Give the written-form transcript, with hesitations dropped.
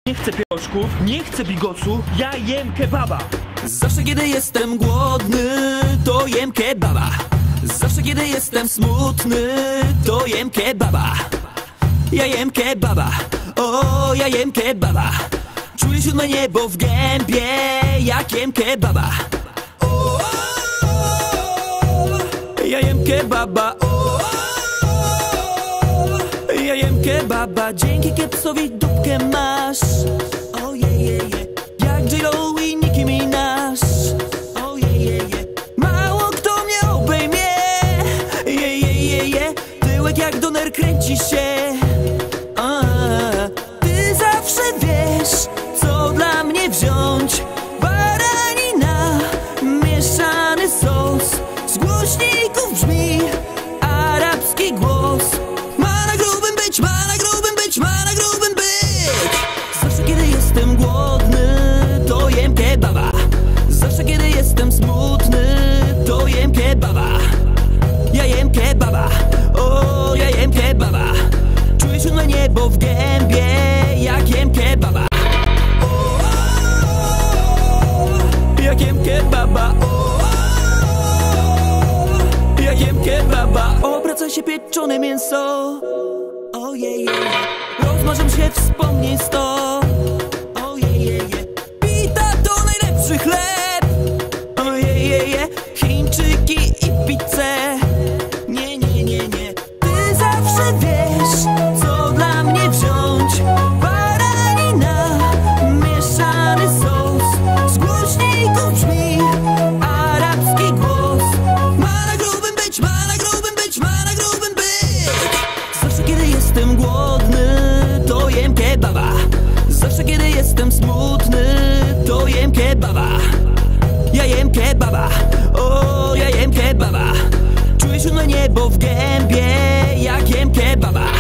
Nie chcę pierożków, nie chcę bigosu, ja jem kebaba. Zawsze kiedy jestem głodny, to jem kebaba. Zawsze kiedy jestem smutny, to jem kebaba. Ja jem kebaba, o ja jem kebaba. Czuję siódme niebo w gębie, jak jem kebaba. Ja jem kebaba, ja jem kebaba. Dzięki kepsowi dupkę masz, ojejeje, jak J-Lo i Nicki Minaj. Ojejeje, mało kto mnie obejmie, jejejeje. Tyłek jak doner kręci się. Ty zawsze wiesz, co dla mnie wziąć. Baranina, mieszany sos, z głośników brzmi arabski głos. Ma na grubym być, ma na grubym być, ma na grubym być. Zawsze kiedy jestem głodny, to jem kebaba. Zawsze kiedy jestem smutny, to jem kebaba. Ja jem kebaba, o ja jem kebaba. Czuję siódme niebo w gębie, jak jem kebaba. Jak jem kebaba, jak jem kebaba. Obraca się pieczone mięso, ojejeje. Rozmarzam się wspomnień 100, ojejeje. Pita to najlepszy chleb, ojejeje. Chińczyki i pizzę, nie, nie, nie, nie. Ty zawsze wiesz, co dla mnie wziąć. Baranina, mieszany sos, z głośników brzmi arabski głos. Ma na grubym być, ma na grubym być, ma na grubym być. Zawsze kiedy jestem głodny, to jem kebaba. Zawsze kiedy jestem smutny, to jem kebaba. Ja jem kebaba, o ja jem kebaba. Czuję siódme niebo w gębie, jak jem kebaba.